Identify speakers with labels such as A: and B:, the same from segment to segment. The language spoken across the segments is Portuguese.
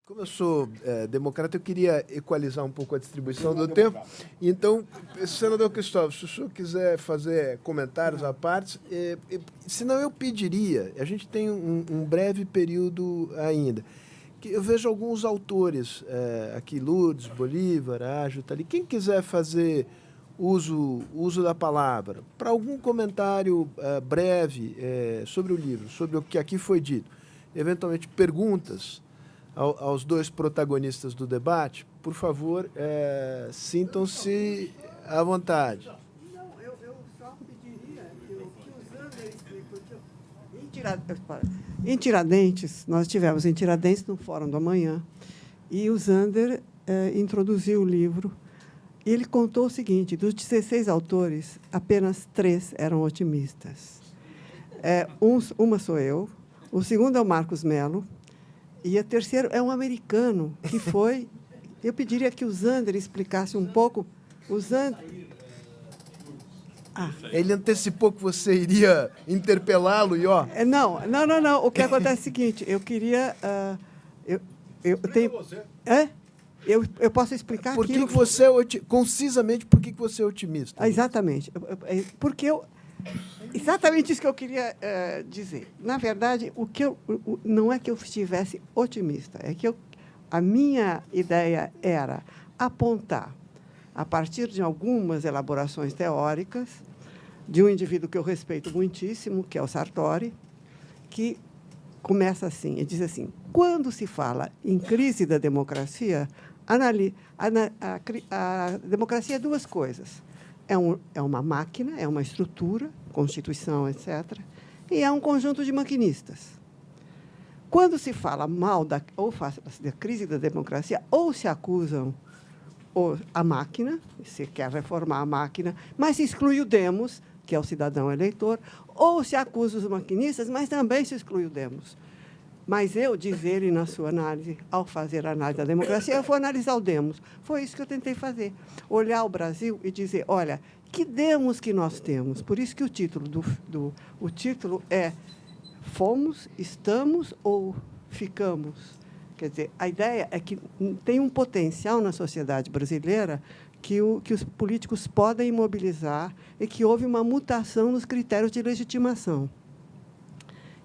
A: Como eu sou democrata, eu queria equalizar um pouco a distribuição do tempo. Então, senador Cristóvão, se o senhor quiser fazer comentários à parte, senão eu pediria, a gente tem um breve período ainda, que eu vejo alguns autores aqui, Lourdes, Bolívar, Ágil, tá ali. Quem quiser fazer uso da palavra, para algum comentário breve sobre o livro, sobre o que aqui foi dito, eventualmente perguntas aos dois protagonistas do debate, por favor, sintam-se à vontade.
B: Não, eu só pediria que o Zander explique, porque em Tiradentes, nós tivemos em Tiradentes no Fórum do Amanhã, e o Zander introduziu o livro, e ele contou o seguinte: dos 16 autores, apenas 3 eram otimistas. Uma sou eu, o segundo é o Marcos Mello, e o terceiro é um americano que foi... Eu pediria que o Zander explicasse um pouco. O Zander...
A: Ele antecipou que você iria interpelá-lo e, ó...
B: Não. O que acontece é o seguinte, eu queria... eu tenho... Eu posso explicar
A: por que
B: aquilo...
A: você concisamente, por que você é otimista?
B: Exatamente. Porque exatamente isso que eu queria dizer. Na verdade, não é que eu estivesse otimista, é que a minha ideia era apontar, a partir de algumas elaborações teóricas, de um indivíduo que eu respeito muitíssimo, que é o Sartori, que começa assim, ele diz assim: quando se fala em crise da democracia, a democracia é duas coisas. É uma máquina, é uma estrutura, Constituição, etc., e é um conjunto de maquinistas. Quando se fala mal da crise da democracia, ou se acusam a máquina, se quer reformar a máquina, mas se exclui o demos, que é o cidadão eleitor, ou se acusa os maquinistas, mas também se exclui o demos. Mas eu, diz ele na sua análise, ao fazer a análise da democracia, eu vou analisar o demos. Foi isso que eu tentei fazer. Olhar o Brasil e dizer, olha, que demos que nós temos? Por isso que o título o título é Fomos, Estamos ou Ficamos? Quer dizer, a ideia é que tem um potencial na sociedade brasileira que os políticos podem mobilizar e que houve uma mutação nos critérios de legitimação.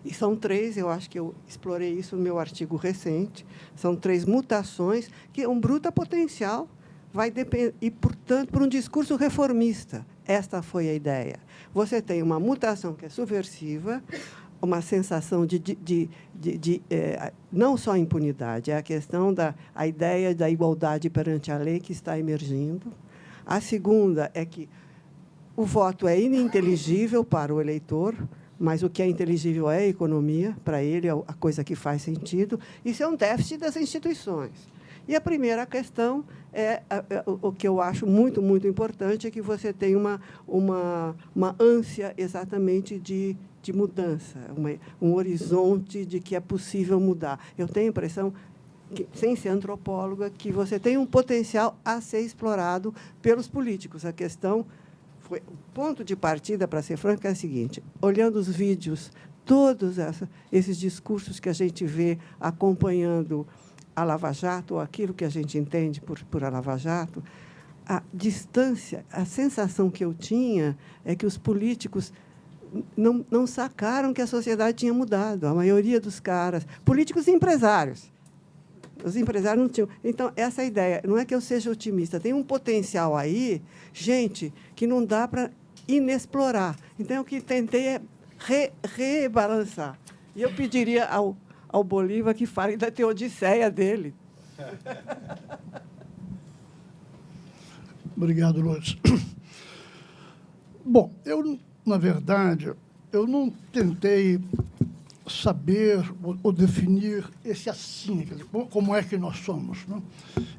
B: E são 3, eu acho que eu explorei isso no meu artigo recente, são 3 mutações que um bruto potencial vai depender, e, portanto, por um discurso reformista. Esta foi a ideia. Você tem uma mutação que é subversiva, uma sensação não só impunidade, é a questão a ideia da igualdade perante a lei que está emergindo. A segunda é que o voto é ininteligível para o eleitor, mas o que é inteligível é a economia, para ele é a coisa que faz sentido. Isso é um déficit das instituições. E a primeira questão o que eu acho muito, muito importante, é que você tem uma ânsia exatamente de mudança, um horizonte de que é possível mudar. Eu tenho a impressão, sem ser antropóloga, que você tem um potencial a ser explorado pelos políticos. A questão... O ponto de partida, para ser franca, é o seguinte: olhando os vídeos, todos esses discursos que a gente vê acompanhando a Lava Jato, ou aquilo que a gente entende por a Lava Jato, a distância, a sensação que eu tinha é que os políticos não sacaram que a sociedade tinha mudado. A maioria dos caras, políticos e empresários, os empresários não tinham. Então, essa é a ideia. Não é que eu seja otimista. Tem um potencial aí, gente, que não dá para inexplorar. Então, o que tentei é rebalançar. E eu pediria ao Bolívar que fale da teodiceia dele.
C: Obrigado, Lourdes. Bom, na verdade, eu não tentei saber ou definir esse assim, quer dizer, como é que nós somos, não?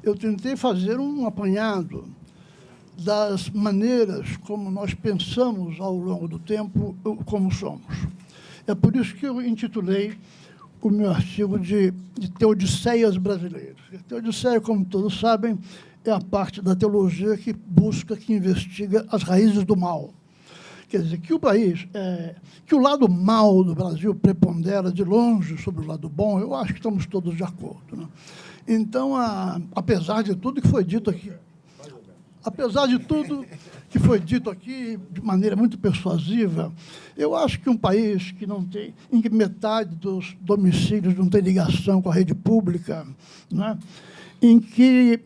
C: Eu tentei fazer um apanhado das maneiras como nós pensamos ao longo do tempo como somos. É por isso que eu intitulei o meu artigo de Teodiceias Brasileiras. A Teodiceia, como todos sabem, é a parte da teologia que busca, que investiga as raízes do mal. Quer dizer, que o país, que o lado mal do Brasil prepondera de longe sobre o lado bom, eu acho que estamos todos de acordo, né? Então, apesar de tudo que foi dito aqui, de maneira muito persuasiva, eu acho que um país que não tem, em que metade dos domicílios não tem ligação com a rede pública, né? em que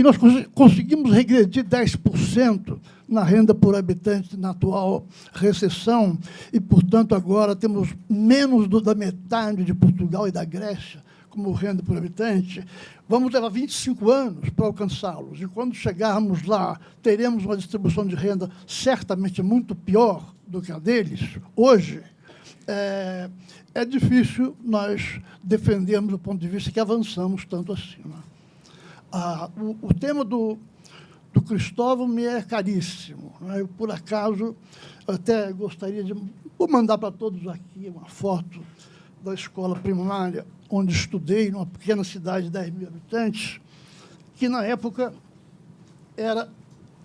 C: nós conseguimos regredir 10% na renda por habitante na atual recessão e, portanto, agora temos menos da metade de Portugal e da Grécia como renda por habitante, vamos levar 25 anos para alcançá-los. E, quando chegarmos lá, teremos uma distribuição de renda certamente muito pior do que a deles. Hoje, é difícil nós defendermos do ponto de vista que avançamos tanto assim, né? O tema do Cristóvão me é caríssimo, né? Eu, por acaso, até gostaria de... Vou mandar para todos aqui uma foto da escola primária, onde estudei, numa pequena cidade de 10 mil habitantes, que, na época, era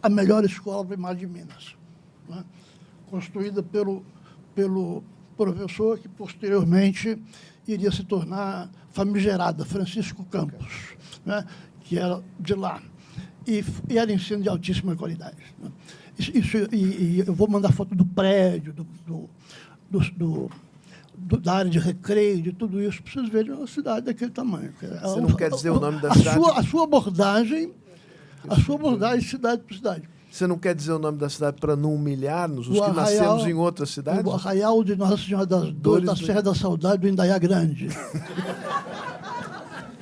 C: a melhor escola primária de Minas, né? Construída pelo professor que, posteriormente, iria se tornar famigerada, Francisco Campos, né? Que era de lá. E era ensino de altíssima qualidade, né? E eu vou mandar foto do prédio, da área de recreio, de tudo isso, para vocês verem uma cidade daquele tamanho.
A: Você não quer dizer o nome da cidade?
C: A sua abordagem, cidade por cidade.
A: Você não quer dizer o nome da cidade para não humilhar-nos, os que nascemos em outras cidades?
C: O Arraial de Nossa Senhora das Dores, da Serra da Saudade, do Indaiá Grande.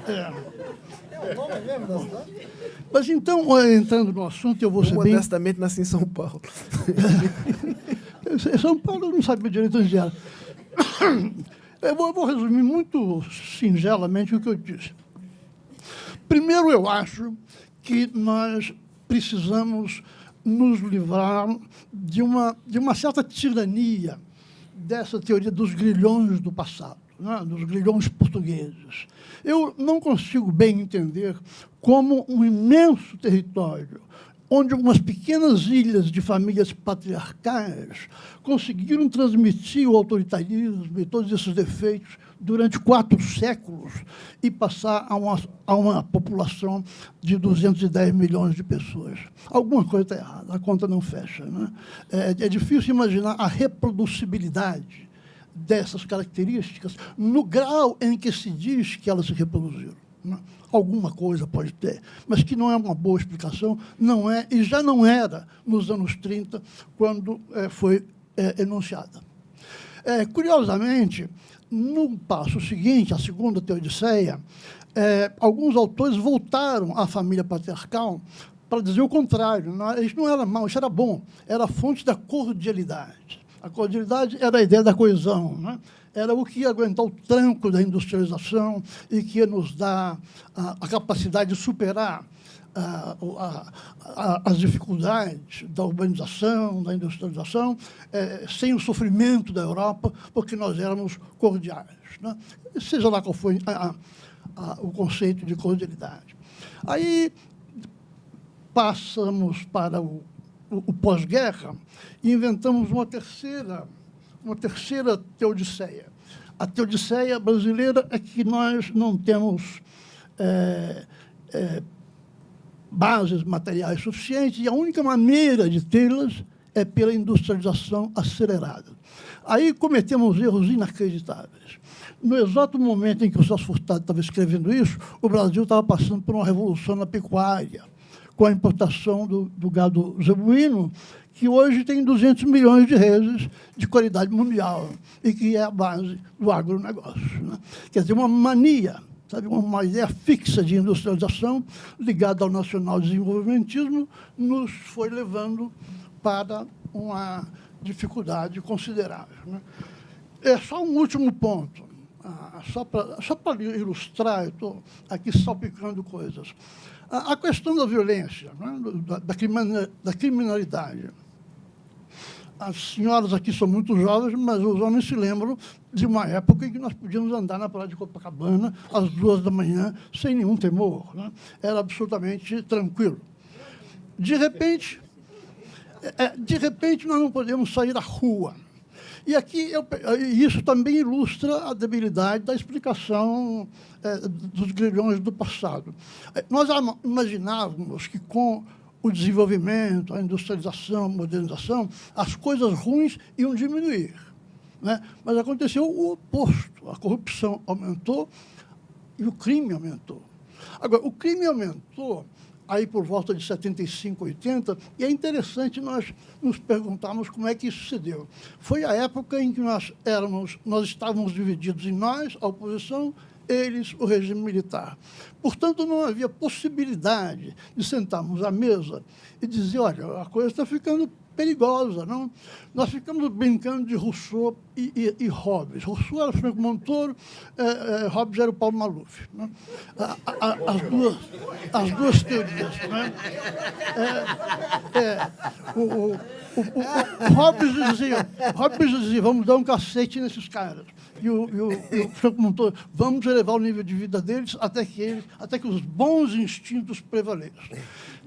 C: É o nome mesmo da cidade? Mas, então, entrando no assunto, eu vou ser bem...
A: Modestamente, nasci em São Paulo.
C: Em São Paulo, eu não sabia direito onde era. Eu vou resumir muito singelamente o que eu disse. Primeiro, eu acho que nós precisamos nos livrar de uma certa tirania dessa teoria dos grilhões do passado, né? Dos grilhões portugueses. Eu não consigo bem entender como um imenso território, onde umas pequenas ilhas de famílias patriarcais conseguiram transmitir o autoritarismo e todos esses defeitos durante 4 séculos e passar a uma população de 210 milhões de pessoas. Alguma coisa está errada, a conta não fecha, né? É difícil imaginar a reproducibilidade dessas características no grau em que se diz que elas se reproduziram, né? Alguma coisa pode ter, mas que não é uma boa explicação, não é, e já não era nos anos 30, quando foi enunciada. Curiosamente, no passo seguinte, a segunda teodiceia, alguns autores voltaram à família patriarcal para dizer o contrário. Isso não era mal, isso era bom, era a fonte da cordialidade. A cordialidade era a ideia da coesão, né? Era o que ia aguentar o tranco da industrialização e que ia nos dar a capacidade de superar as dificuldades da urbanização, da industrialização, sem o sofrimento da Europa, porque nós éramos cordiais, né? Seja lá qual foi o conceito de cordialidade. Aí passamos para o pós-guerra e inventamos uma terceira teodiceia. A teodiceia brasileira é que nós não temos bases materiais suficientes e a única maneira de tê-las é pela industrialização acelerada. Aí cometemos erros inacreditáveis. No exato momento em que o Celso Furtado estava escrevendo isso, o Brasil estava passando por uma revolução na pecuária, com a importação do gado zebuíno, que hoje tem 200 milhões de reses de qualidade mundial e que é a base do agronegócio, né? Quer dizer, uma mania, sabe, uma ideia fixa de industrialização ligada ao nacional-desenvolvimentismo nos foi levando para uma dificuldade considerável, né? Só um último ponto, só para ilustrar, eu estou aqui salpicando coisas. A questão da violência, né, da criminalidade. As senhoras aqui são muito jovens, mas os homens se lembram de uma época em que nós podíamos andar na praia de Copacabana às 2 da manhã sem nenhum temor, né? Era absolutamente tranquilo. De repente, De repente, nós não podemos sair à rua. E aqui isso também ilustra a debilidade da explicação dos grilhões do passado. Nós imaginávamos que, com o desenvolvimento, a industrialização, a modernização, as coisas ruins iam diminuir, né? Mas aconteceu o oposto. A corrupção aumentou e o crime aumentou. Agora, o crime aumentou aí por volta de 75, 80, e é interessante nós nos perguntarmos como é que isso se deu. Foi a época em que nós estávamos divididos em nós, a oposição, eles, o regime militar. Portanto, não havia possibilidade de sentarmos à mesa e dizer, olha, a coisa está ficando perigosa, não? Nós ficamos brincando de Rousseau e Hobbes. Rousseau era o Franco Montoro, Hobbes era o Paulo Maluf. Né? As duas teorias. Né? Hobbes dizia, vamos dar um cacete nesses caras. E o Franco Montoro, vamos elevar o nível de vida deles até que os bons instintos prevaleçam.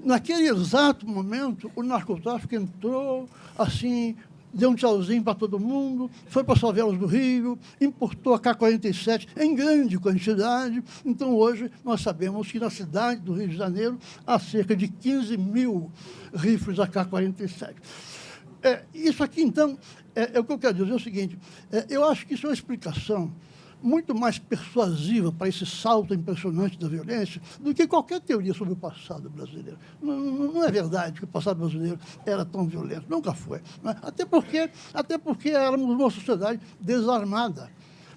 C: Naquele exato momento, o narcotráfico entrou, assim, deu um tchauzinho para todo mundo, foi para as favelas do Rio, importou a K-47 em grande quantidade. Então, hoje, nós sabemos que na cidade do Rio de Janeiro há cerca de 15 mil rifles AK-47. Isso aqui, então, o que eu quero dizer é o seguinte, eu acho que isso é uma explicação muito mais persuasiva para esse salto impressionante da violência do que qualquer teoria sobre o passado brasileiro. Não é verdade que o passado brasileiro era tão violento, nunca foi. Né? Até porque éramos uma sociedade desarmada.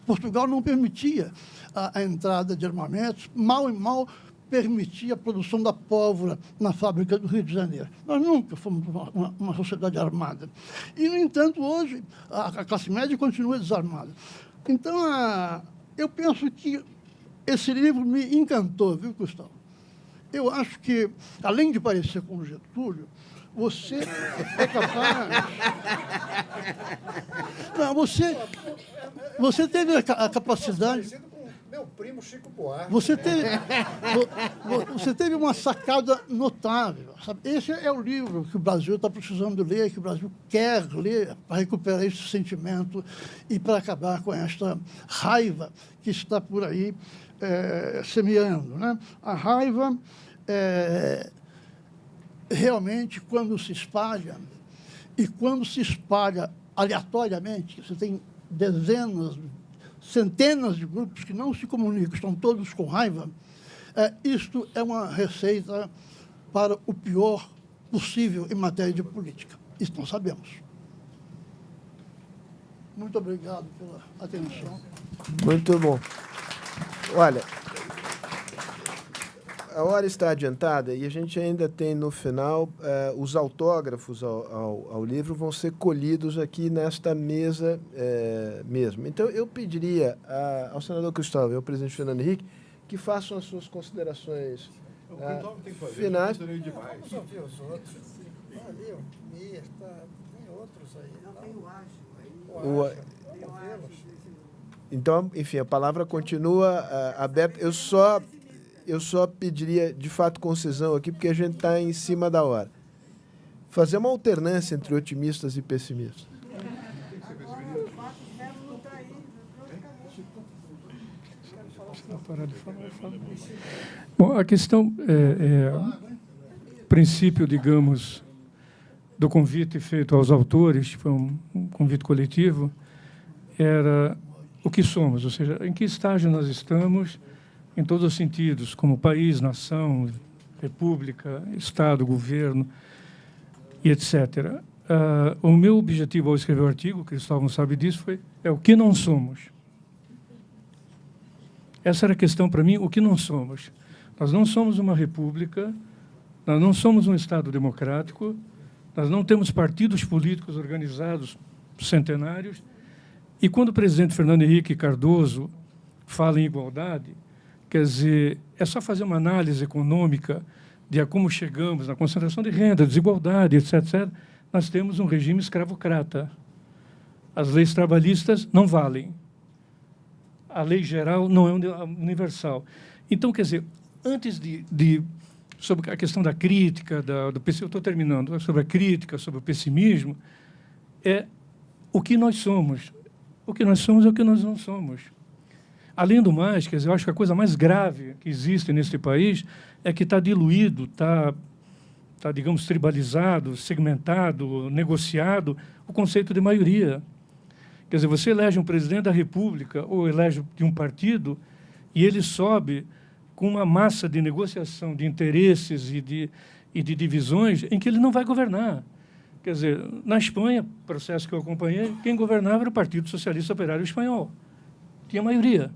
C: Portugal não permitia a entrada de armamentos, mal e mal permitia a produção da pólvora na fábrica do Rio de Janeiro. Nós nunca fomos uma sociedade armada. E, no entanto, hoje, a classe média continua desarmada. Então, eu penso que esse livro me encantou, viu, Gustavo? Eu acho que, além de parecer com Getúlio, você é capaz... Não, você teve a capacidade...
A: Meu primo Chico Buarque.
C: Você teve uma sacada notável. Sabe? Esse é o livro que o Brasil está precisando ler, que o Brasil quer ler para recuperar esse sentimento e para acabar com esta raiva que está por aí semeando. Né? A raiva, realmente, quando se espalha, e quando se espalha aleatoriamente, você tem centenas de grupos que não se comunicam, estão todos com raiva, isto é uma receita para o pior possível em matéria de política. Isso nós sabemos. Muito obrigado pela atenção.
A: Muito bom. Olha, a hora está adiantada e a gente ainda tem no final os autógrafos ao livro vão ser colhidos aqui nesta mesa mesmo. Então, eu pediria ao senador Cristóvão e ao presidente Fernando Henrique que façam as suas considerações finais.
D: Vamos ouvir os outros. Ali, o Mir, tem outros aí. Não, tem o Ágil.
A: Então, enfim, a palavra continua aberta. Eu só pediria, de fato, concisão aqui, porque a gente está em cima da hora. Fazer uma alternância entre otimistas e pessimistas.
E: Bom, a questão o princípio, digamos, do convite feito aos autores, foi um convite coletivo, era o que somos, ou seja, em que estágio nós estamos, em todos os sentidos, como país, nação, república, Estado, governo, e etc. O meu objetivo ao escrever o artigo, o Cristóvão sabe disso, é o que não somos. Essa era a questão para mim, o que não somos. Nós não somos uma república, nós não somos um Estado democrático, nós não temos partidos políticos organizados centenários, e quando o presidente Fernando Henrique Cardoso fala em igualdade, quer dizer, é só fazer uma análise econômica de como chegamos na concentração de renda, desigualdade, etc. Nós temos um regime escravocrata. As leis trabalhistas não valem. A lei geral não é universal. Então, quer dizer, antes de sobre a questão da crítica, eu estou terminando, sobre a crítica, sobre o pessimismo, é o que nós somos. O que nós somos é o que nós não somos. Além do mais, quer dizer, eu acho que a coisa mais grave que existe neste país é que está diluído, está, digamos, tribalizado, segmentado, negociado o conceito de maioria. Quer dizer, você elege um presidente da República ou elege de um partido e ele sobe com uma massa de negociação de interesses e de divisões em que ele não vai governar. Quer dizer, na Espanha, processo que eu acompanhei, quem governava era o Partido Socialista Operário Espanhol. Tinha maioria.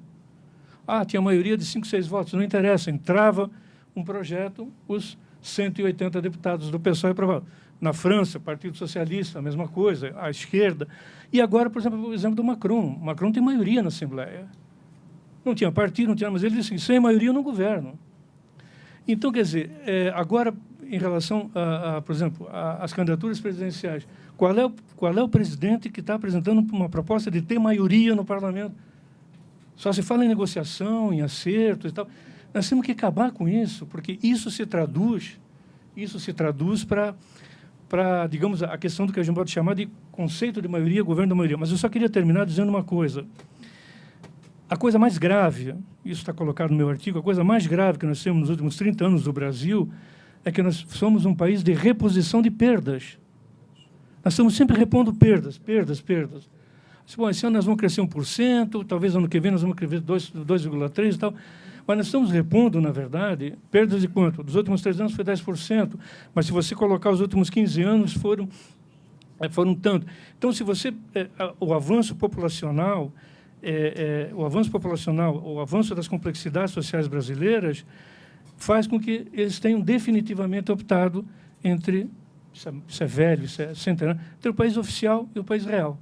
E: Tinha maioria de 5, 6 votos, não interessa. Entrava um projeto, os 180 deputados do PSOE aprovavam. Na França, Partido Socialista, a mesma coisa, a esquerda. E agora, por exemplo, o exemplo do Macron. Macron tem maioria na Assembleia. Não tinha partido, não tinha, mas ele disse assim, sem maioria eu não governo. Então, quer dizer, agora, em relação, por exemplo, às candidaturas presidenciais, qual é o presidente que está apresentando uma proposta de ter maioria no parlamento? Só se fala em negociação, em acerto e tal. Nós temos que acabar com isso, porque isso se traduz para, digamos, a questão do que a gente pode chamar de conceito de maioria, governo da maioria. Mas eu só queria terminar dizendo uma coisa. A coisa mais grave, isso está colocado no meu artigo, a coisa mais grave que nós temos nos últimos 30 anos do Brasil é que nós somos um país de reposição de perdas. Nós estamos sempre repondo perdas. Bom, esse ano nós vamos crescer 1%, talvez ano que vem nós vamos crescer 2,3% e tal. Mas nós estamos repondo, na verdade, perdas de quanto? Dos últimos 3 anos foi 10%, mas se você colocar os últimos 15 anos, foram tanto. Então, se você... o avanço populacional, o avanço das complexidades sociais brasileiras faz com que eles tenham definitivamente optado entre, isso é velho, isso é centenário, entre o país oficial e o país real.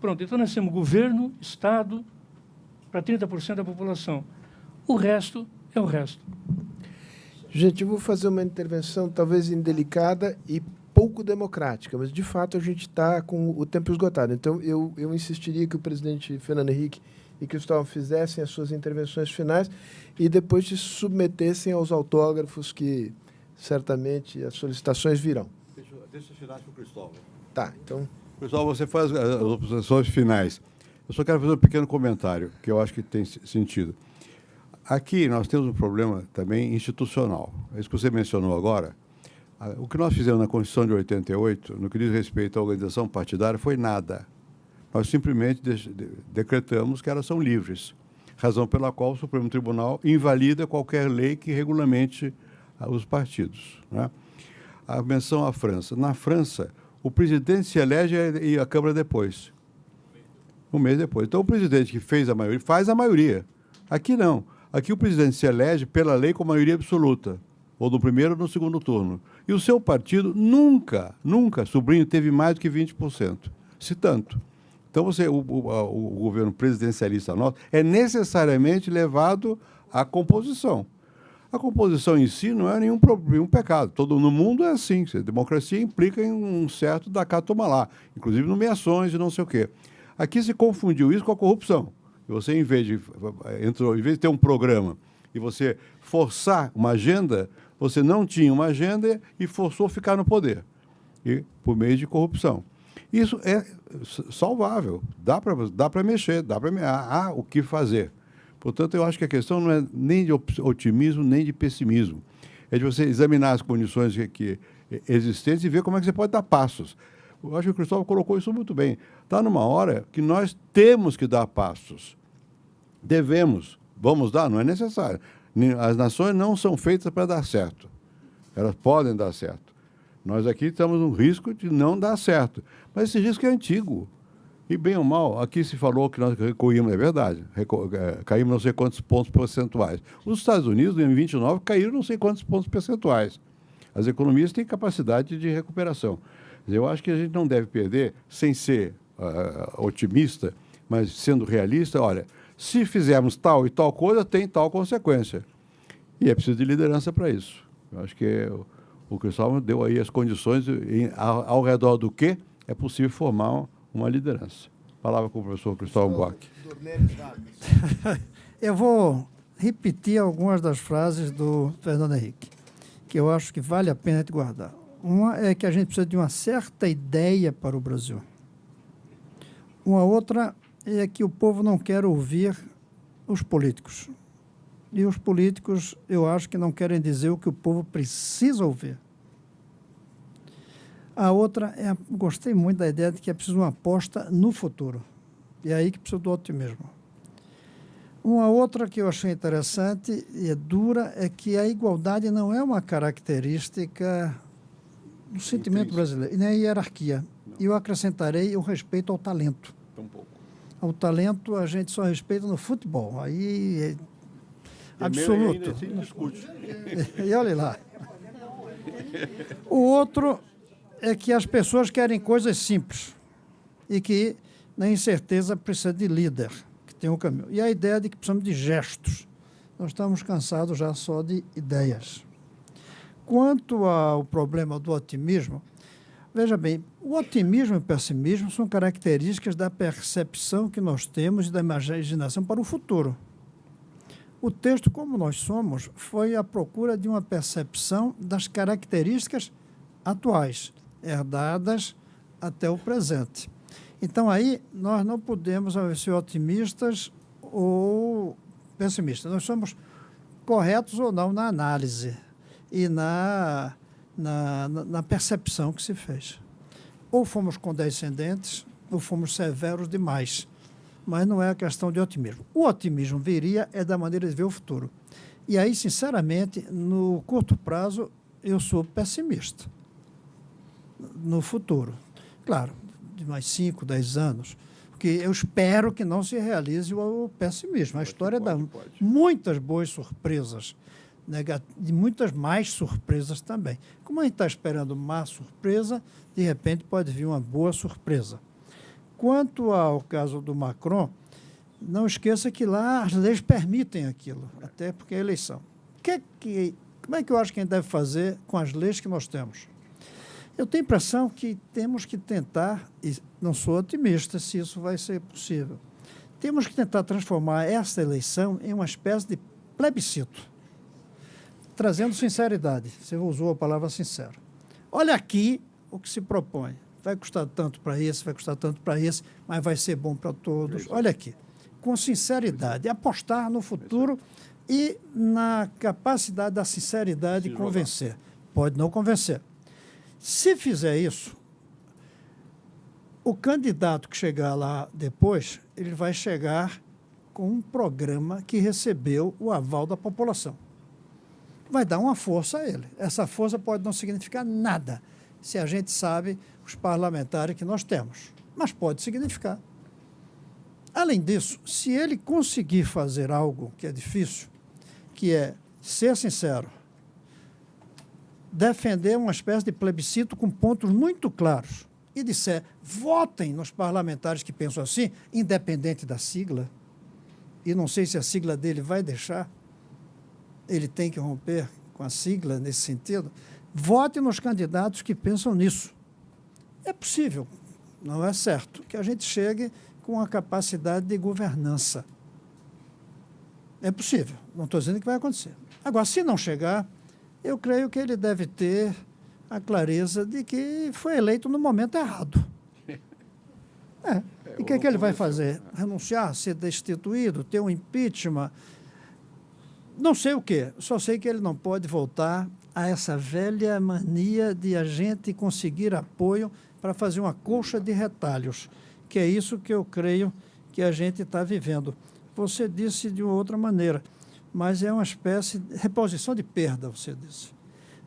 E: Pronto, então nós temos governo, Estado, para 30% da população. O resto é o resto.
A: Gente, eu vou fazer uma intervenção talvez indelicada e pouco democrática, mas, de fato, a gente está com o tempo esgotado. Então, eu insistiria que o presidente Fernando Henrique e Cristóvão fizessem as suas intervenções finais e depois se submetessem aos autógrafos que, certamente, as solicitações virão.
F: Deixa eu finais para o Cristóvão.
A: Tá, então...
F: Cristóvão, você faz as observações finais. Eu só quero fazer um pequeno comentário, que eu acho que tem sentido. Aqui nós temos um problema também institucional. É isso que você mencionou agora. O que nós fizemos na Constituição de 88, no que diz respeito à organização partidária, foi nada. Nós simplesmente decretamos que elas são livres, razão pela qual o Supremo Tribunal invalida qualquer lei que regulamente os partidos, né? A menção à França. Na França, o presidente se elege e a Câmara depois. Um mês depois. Então, o presidente que fez a maioria, faz a maioria. Aqui não. Aqui o presidente se elege pela lei com maioria absoluta, ou no primeiro ou no segundo turno. E o seu partido nunca, sobrinho, teve mais do que 20%, se tanto. Então, o governo presidencialista nosso é necessariamente levado à composição. A composição em si não é nenhum pecado. Todo no mundo é assim. A democracia implica em um certo da cá, toma lá, inclusive nomeações e não sei o quê. Aqui se confundiu isso com a corrupção. Você, em vez de ter um programa e você forçar uma agenda, você não tinha uma agenda e forçou ficar no poder, e por meio de corrupção. Isso é salvável, dá para mexer, há o que fazer. Portanto, eu acho que a questão não é nem de otimismo, nem de pessimismo. É de você examinar as condições existentes e ver como é que você pode dar passos. Eu acho que o Cristóvão colocou isso muito bem. Está numa hora que nós temos que dar passos. Devemos. Vamos dar? Não é necessário. As nações não são feitas para dar certo. Elas podem dar certo. Nós aqui estamos no risco de não dar certo. Mas esse risco é antigo. E, bem ou mal, aqui se falou que nós recuímos, é verdade, caímos não sei quantos pontos percentuais. Os Estados Unidos, em 29, caíram não sei quantos pontos percentuais. As economias têm capacidade de recuperação. Eu acho que a gente não deve perder, sem ser otimista, mas sendo realista, olha, se fizermos tal e tal coisa, tem tal consequência. E é preciso de liderança para isso. Eu acho que o Cristóvão deu aí as condições, ao redor do que é possível formar uma liderança. Palavra com o professor Cristóvão Buarque.
D: Eu vou repetir algumas das frases do Fernando Henrique. que eu acho que vale a pena a gente guardar. Uma é que a gente precisa de uma certa ideia para o Brasil. Uma outra é que o povo não quer ouvir os políticos. E os políticos, eu acho que não querem dizer o que o povo precisa ouvir. A outra é, gostei muito da ideia de que é preciso uma aposta no futuro. E é aí que precisa do otimismo. Uma outra que eu achei interessante e dura é que a igualdade não é uma característica do sentimento brasileiro, e nem a hierarquia. E eu acrescentarei o respeito ao talento.
F: Tampouco.
D: O talento a gente só respeita no futebol. Aí é
F: E
D: absoluto.
F: ainda se discute.
D: E olha lá. O outro é que as pessoas querem coisas simples e que, na incerteza, precisa de líder, que tem um caminho. E a ideia de que precisamos de gestos. Nós estamos cansados já só de ideias. Quanto ao problema do otimismo, veja bem, o otimismo e o pessimismo são características da percepção que nós temos e da imaginação para o futuro. O texto, como nós somos, foi à procura de uma percepção das características atuais, herdadas até o presente. Então, aí, nós não podemos ser otimistas ou pessimistas. Nós somos corretos ou não na análise e na percepção que se fez. Ou fomos condescendentes, ou fomos severos demais. Mas não é a questão de otimismo. O otimismo viria é da maneira de ver o futuro. E aí, sinceramente, no curto prazo, eu sou pessimista no futuro. Claro, de mais 5, 10 anos, porque eu espero que não se realize o pessimismo. A história dá muitas boas surpresas, e muitas mais surpresas também. Como a gente está esperando má surpresa, de repente pode vir uma boa surpresa. Quanto ao caso do Macron, não esqueça que lá as leis permitem aquilo, até porque é eleição. Como é que eu acho que a gente deve fazer com as leis que nós temos? Eu tenho a impressão que temos que tentar, e não sou otimista se isso vai ser possível, temos que tentar transformar essa eleição em uma espécie de plebiscito, trazendo sinceridade. Você usou a palavra sincero. Olha aqui o que se propõe. Vai custar tanto para esse, vai custar tanto para esse, mas vai ser bom para todos. Olha aqui, com sinceridade, apostar no futuro e na capacidade da sinceridade de convencer. Pode não convencer. Se fizer isso, o candidato que chegar lá depois, ele vai chegar com um programa que recebeu o aval da população. Vai dar uma força a ele. Essa força pode não significar nada, se a gente sabe os parlamentares que nós temos, mas pode significar. Além disso, se ele conseguir fazer algo que é difícil, que é ser sincero, defender uma espécie de plebiscito com pontos muito claros e disser, votem nos parlamentares que pensam assim, independente da sigla, e não sei se a sigla dele vai deixar, ele tem que romper com a sigla nesse sentido, vote nos candidatos que pensam nisso. É possível, não é certo, que a gente chegue com a capacidade de governança. É possível, não estou dizendo que vai acontecer. Agora, se não chegar, eu creio que ele deve ter a clareza de que foi eleito no momento errado. E o que ele vai fazer? Renunciar, ser destituído, ter um impeachment? Não sei o quê, só sei que ele não pode voltar a essa velha mania de a gente conseguir apoio para fazer uma colcha de retalhos, que é isso que eu creio que a gente está vivendo. Você disse de uma outra maneira, mas é uma espécie de reposição de perda, você disse.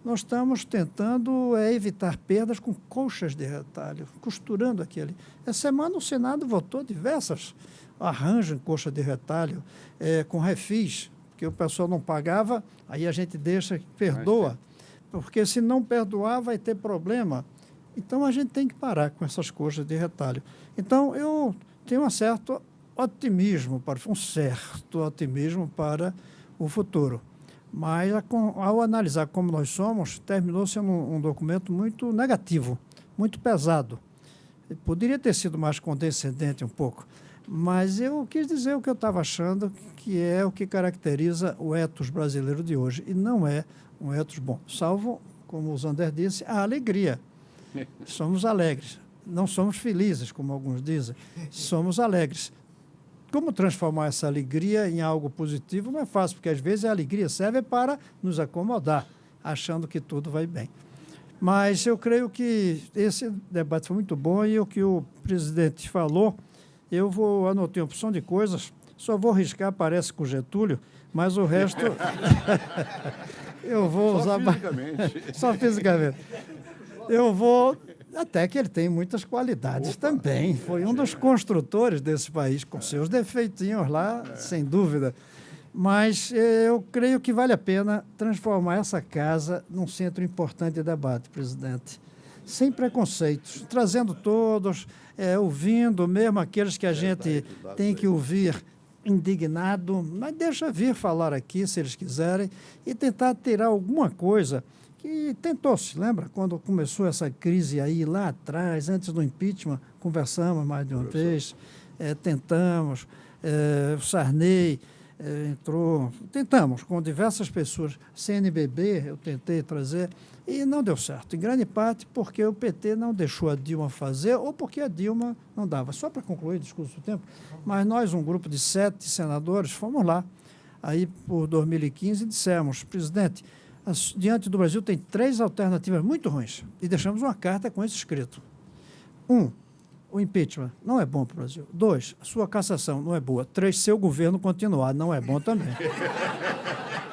D: Nós estamos tentando evitar perdas com colchas de retalho, costurando aquele. Essa semana o Senado votou diversos arranjos em colcha de retalho, com refis, que o pessoal não pagava, aí a gente deixa, perdoa, porque se não perdoar vai ter problema. Então a gente tem que parar com essas colchas de retalho. Então eu tenho um certo otimismo para o futuro. Mas, ao analisar como nós somos, terminou sendo um documento muito negativo, muito pesado. Poderia ter sido mais condescendente um pouco. Mas eu quis dizer o que eu estava achando, que é o que caracteriza o ethos brasileiro de hoje. E não é um ethos bom, salvo, como o Zander disse, a alegria. Somos alegres. Não somos felizes, como alguns dizem. Somos alegres. Como transformar essa alegria em algo positivo não é fácil, porque às vezes a alegria serve para nos acomodar, achando que tudo vai bem. Mas eu creio que esse debate foi muito bom e o que o presidente falou, eu anotei uma opção de coisas, só vou riscar, parece com Getúlio, mas o resto eu vou usar...
F: Só fisicamente.
D: Só fisicamente. Eu vou... Até que ele tem muitas qualidades também. Foi um dos construtores desse país, com seus defeitinhos lá, sem dúvida. Mas eu creio que vale a pena transformar essa casa num centro importante de debate, presidente. Sem preconceitos, trazendo todos, ouvindo mesmo aqueles que a gente tem que ouvir indignado, mas deixa vir falar aqui, se eles quiserem, e tentar tirar alguma coisa que tentou-se, lembra? Quando começou essa crise aí lá atrás, antes do impeachment, conversamos mais de uma vez, tentamos, o Sarney entrou, tentamos com diversas pessoas, CNBB eu tentei trazer, e não deu certo, em grande parte porque o PT não deixou a Dilma fazer, ou porque a Dilma não dava. Só para concluir o discurso do tempo, mas nós, um grupo de 7 senadores, fomos lá, aí por 2015, e dissemos, presidente, diante do Brasil tem 3 alternativas muito ruins. E deixamos uma carta com isso escrito. 1, o impeachment não é bom para o Brasil. 2, a sua cassação não é boa. 3, seu governo continuar não é bom também.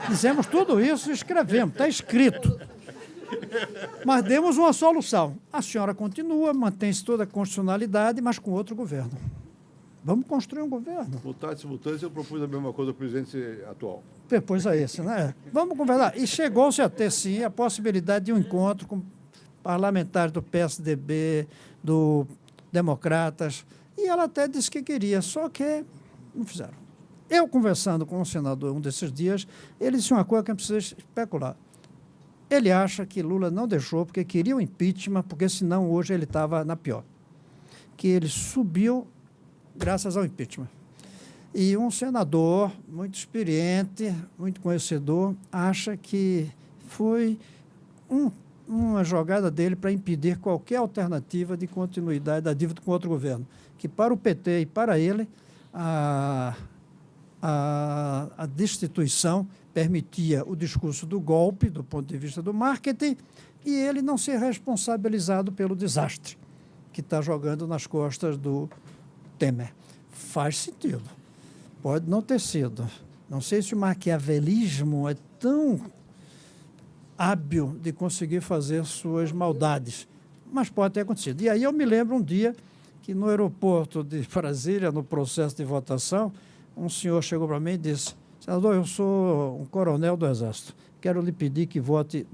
D: Dizemos tudo isso e escrevemos, está escrito. Mas demos uma solução. A senhora continua, mantém-se toda a constitucionalidade, mas com outro governo. Vamos construir um governo.
F: Mutatis mutandis, eu propus a mesma coisa ao presidente atual.
D: Depois é esse, né? Vamos conversar. E chegou-se a ter, sim, a possibilidade de um encontro com parlamentares do PSDB, do Democratas, e ela até disse que queria, só que não fizeram. Eu, conversando com um senador um desses dias, ele disse uma coisa que não precisa especular. Ele acha que Lula não deixou porque queria o impeachment, porque senão hoje ele estava na pior. Que ele subiu graças ao impeachment. E um senador muito experiente, muito conhecedor, acha que foi uma jogada dele para impedir qualquer alternativa de continuidade da dívida com outro governo. Que para o PT e para ele, a destituição permitia o discurso do golpe, do ponto de vista do marketing, e ele não ser responsabilizado pelo desastre que está jogando nas costas do Temer. Faz sentido. Pode não ter sido. Não sei se o maquiavelismo é tão hábil de conseguir fazer suas maldades, mas pode ter acontecido. E aí eu me lembro um dia que no aeroporto de Brasília, no processo de votação, um senhor chegou para mim e disse: senador, eu sou um coronel do Exército, quero lhe pedir que vote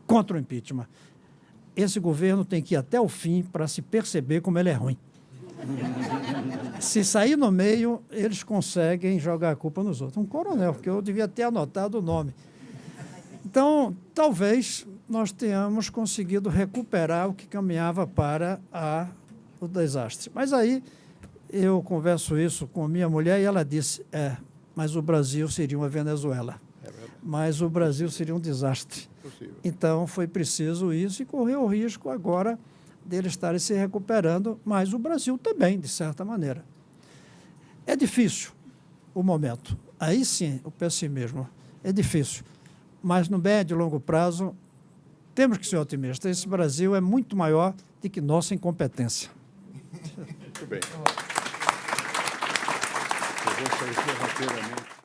D: contra o impeachment. Esse governo tem que ir até o fim para se perceber como ele é ruim. Se sair no meio, eles conseguem jogar a culpa nos outros. Um coronel, que eu devia ter anotado o nome. Então, talvez nós tenhamos conseguido recuperar o que caminhava para o desastre. Mas aí eu converso isso com minha mulher e ela disse, mas o Brasil seria uma Venezuela. Mas o Brasil seria um desastre.
F: Possível.
D: Então, foi preciso isso e correu o risco agora deles estarem se recuperando, mas o Brasil também, de certa maneira. É difícil o momento. Aí sim, o pessimismo é difícil. Mas no médio e longo prazo, temos que ser otimistas. Esse Brasil é muito maior do que nossa incompetência.
F: Muito bem. Eu vou sair rapidamente.